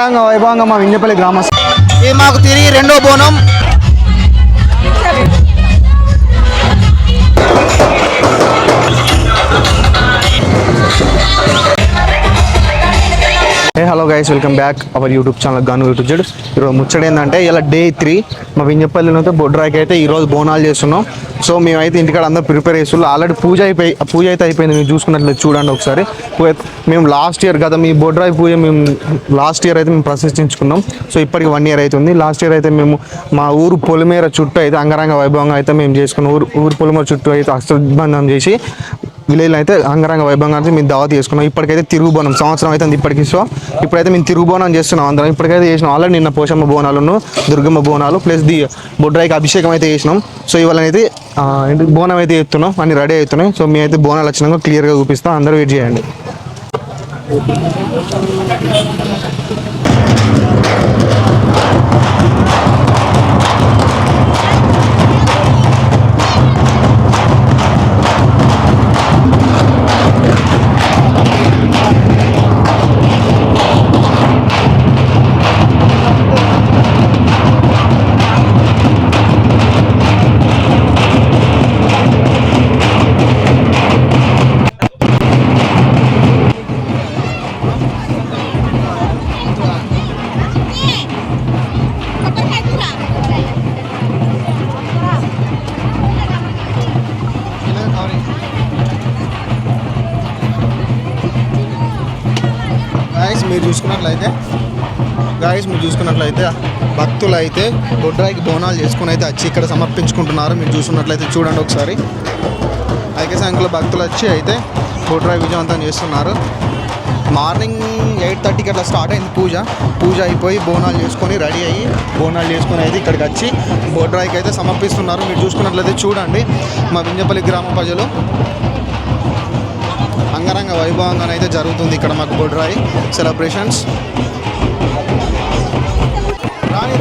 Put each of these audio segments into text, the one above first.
అంగరంగ వైభవంగా మా వింజపల్లి గ్రామస్థ ఇది మాకు తిరిగి రెండో బోనం. Hello guys, welcome back our YouTube channel గాను యూట్యూబ్ జడ్. ఈరోజు ముచ్చట ఏంటంటే ఇలా డే 3 మా వింజపల్లిలో బొడ్రాయికి అయితే ఈరోజు బోనాలు చేస్తున్నాం. సో మేమైతే ఇంటికాడ అందరూ ప్రిపేర్ చేస్తున్నాం. ఆల్రెడీ పూజ అయితే అయిపోయింది. మీరు చూసుకున్నట్లయితే చూడండి ఒకసారి. మేము లాస్ట్ ఇయర్ కదా మీ బొడ్రాయి పూజ మేము లాస్ట్ ఇయర్ అయితే మేము ప్రతిష్ఠించుకున్నాం. సో ఇప్పటికి 1 year అవుతుంది. లాస్ట్ ఇయర్ అయితే మేము మా ఊరు పొలిమేర చుట్టూ అయితే అంగరంగ వైభవంగా అయితే మేము చేసుకున్నాం. ఊరు పొలిమేర చుట్టూ అయితే అష్టబంధం చేసి విలేజ్లో అయితే అంగరంగ వైభవంగా అయితే మేము దావత్ చేసుకున్నాం. ఇప్పటికైతే తిరుగుబోనం సంవత్సరం అయితే ఇప్పటికి. సో ఇప్పుడైతే మేము తిరుగుబోనం చేస్తున్నాం అందరం. ఇప్పటికైతే చేసినాం ఆల్రెడీ. నిన్న పోషమ్మ బోనాలను, దుర్గమ్మ బోనాలు ప్లస్ బొడ్రాయికి అభిషేకం అయితే చేసినాం. సో ఇవాళ అయితే బోనం అయితే ఎత్తున్నాం, అన్ని రెడీ అవుతున్నాయి. సో మేమైతే బోనాలు వచ్చినాక క్లియర్గా చూపిస్తాం, అందరూ వెయిట్ చేయండి. మీరు చూసుకున్నట్లయితే భక్తులు అయితే బొడ్రాయికి బోనాలు చేసుకుని అయితే వచ్చి ఇక్కడ సమర్పించుకుంటున్నారు. మీరు చూసుకున్నట్లయితే చూడండి ఒకసారి. ఐక్య సంఖ్యలో భక్తులు వచ్చి అయితే బొడ్రాయి విజయవంతం చేస్తున్నారు. మార్నింగ్ 8:30కి అట్లా స్టార్ట్ అయింది పూజ అయిపోయి బోనాలు చేసుకొని రెడీ అయ్యి బోనాలు చేసుకొని అయితే ఇక్కడికి వచ్చి బొడ్రాయికి అయితే సమర్పిస్తున్నారు. మీరు చూసుకున్నట్లయితే చూడండి మా వింజపల్లి గ్రామ ప్రజలు అంగరంగ వైభవంగానైతే జరుగుతుంది ఇక్కడ మాకు బొడ్రాయి సెలబ్రేషన్స్. రాని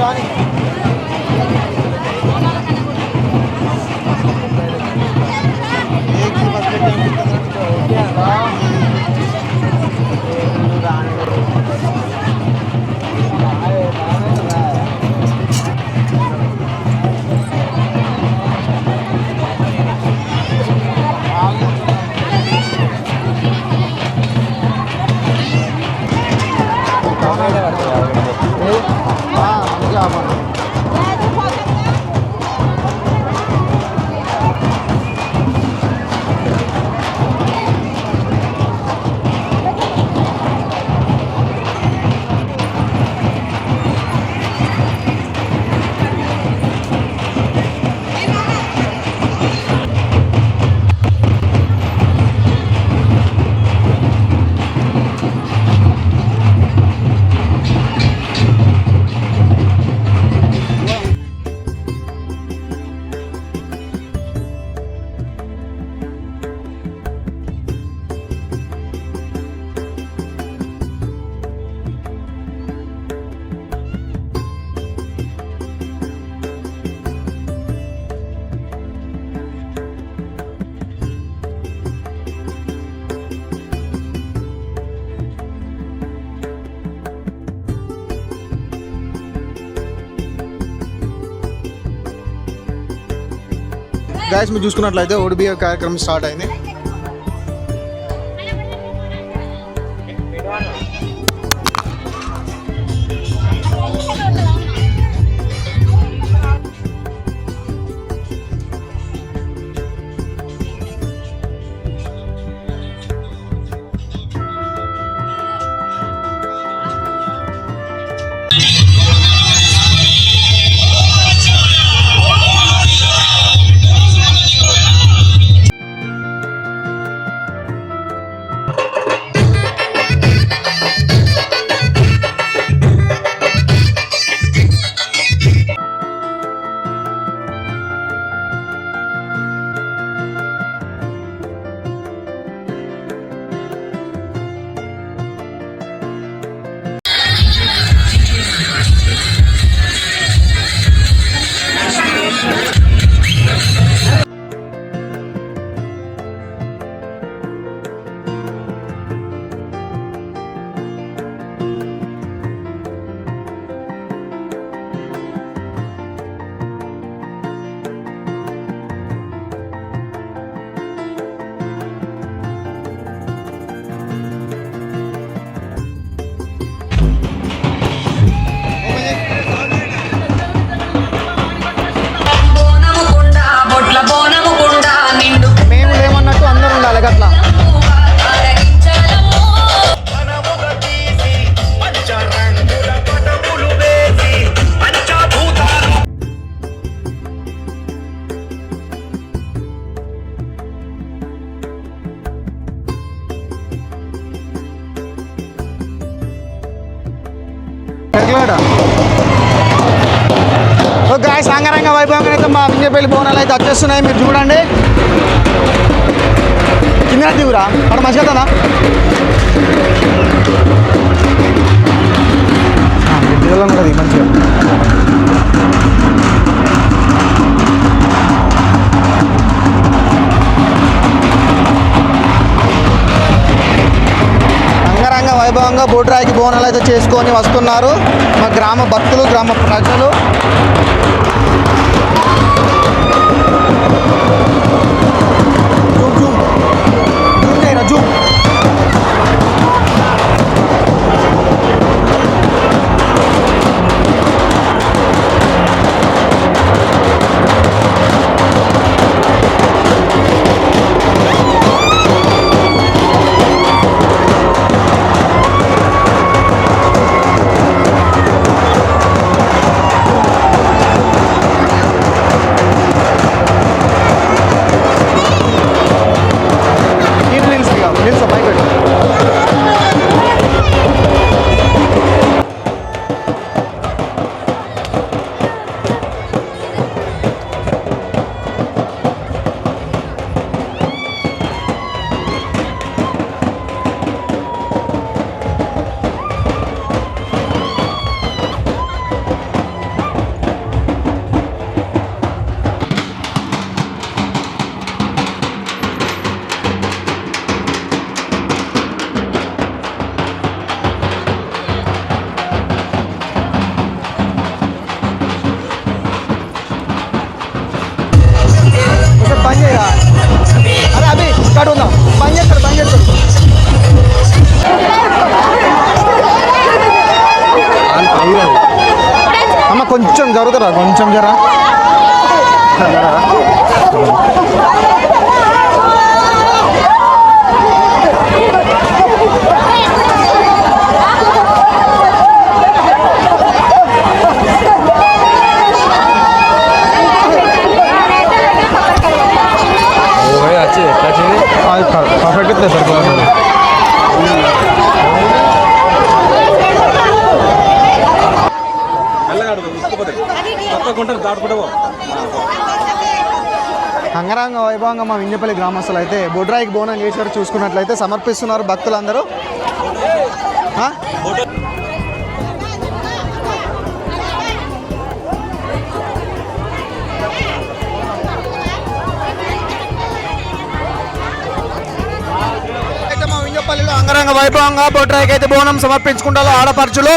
గైస్ మీరు చూసుకున్నట్లయితే ఓడిబిఏ కార్యక్రమం స్టార్ట్ అయింది. గాయస్ అంగరంగ వైభవంగా అయితే మా వింజపల్లి బోనాలు అయితే వచ్చేస్తున్నాయి, మీరు చూడండి. కింద దిగురా అక్కడ మంచిగా ఉంటుంది మంచిగా. అంగరంగ వైభవంగా బోడ్రాయికి బోనాలు అయితే చేసుకొని వస్తున్నారు మా గ్రామ భక్తులు, గ్రామ ప్రజలు. అరే అభి స్టార్ట్ ఉందాం, బంద్ చేస్తాడు. అమ్మ కొంచెం జరుగుతారా, కొంచెం జరా. పర్ఫెక్ట్ ఇస్తుంది సార్ క్లాస్. అంగరంగ వైభవంగా మా వింజపల్లి గ్రామస్తులు అయితే బొడ్రాయికి బోనం చేశారు. చూసుకున్నట్లయితే సమర్పిస్తున్నారు భక్తులందరూ. అయితే మా వింజపల్లిలో అంగరంగ వైభవంగా బొడ్రాయికి అయితే బోనం సమర్పించుకుంటారు ఆడపడుచులు.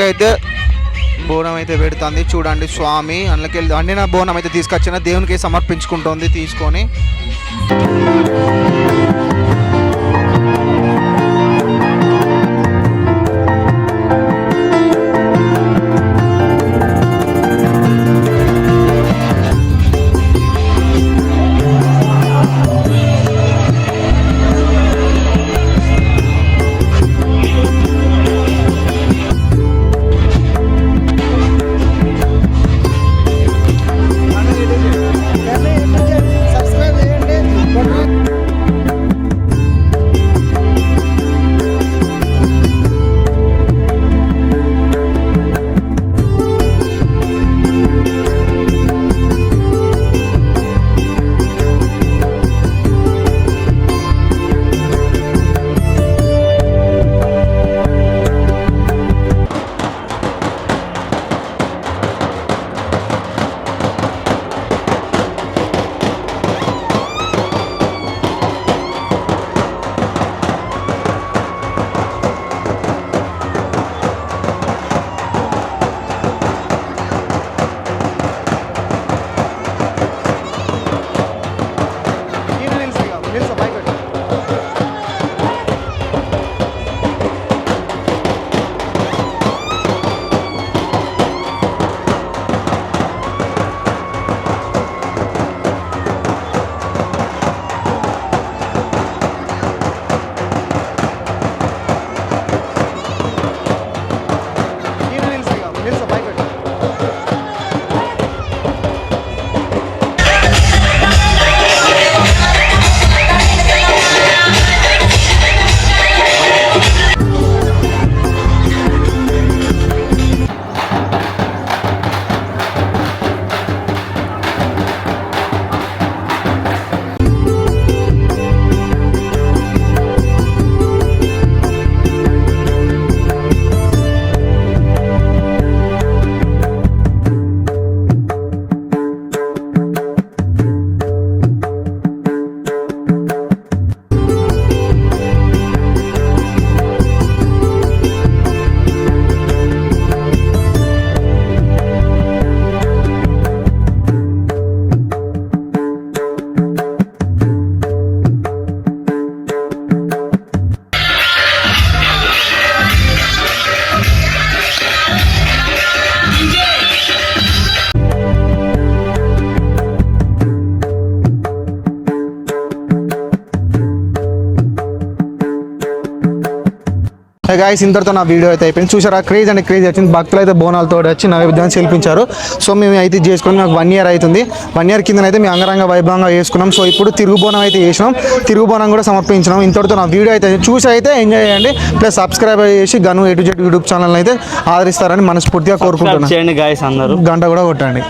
అయితే బోనం అయితే పెడుతుంది చూడండి. స్వామి అందులోకి వండిన బోనం అయితే తీసుకొచ్చిన దేవునికి సమర్పించుకుంటుంది తీసుకొని. గాయస్ ఇంతటితో నా వీడియో అయితే అయిపోయింది. చూసారా క్రేజ్ అంటే క్రేజ్ వచ్చింది. భక్తులు అయితే బోనాలతో వచ్చి నైవేద్యాన్ని చేల్పించారు. సో మేము అయితే చేసుకొని మాకు 1 year అవుతుంది. 1 year కిందనైతే మేము అంగరంగ వైభవంగా చేసుకున్నాం. సో ఇప్పుడు తిరుగు బోనం అయితే చేసినాం, తిరుగు బోనం కూడా సమర్పించినాం. ఇంతటితో నా వీడియో అయితే చూసి అయితే ఎంజాయ్ చేయండి. ప్లస్ సబ్స్క్రైబ్ చేసి గను A to Z YouTube channel అయితే ఆదరిస్తారని మనస్ఫూర్తిగా కోరుకుంటున్నాను. చేయండి గాయస్ అందరూ, గంట కూడా కొట్టండి.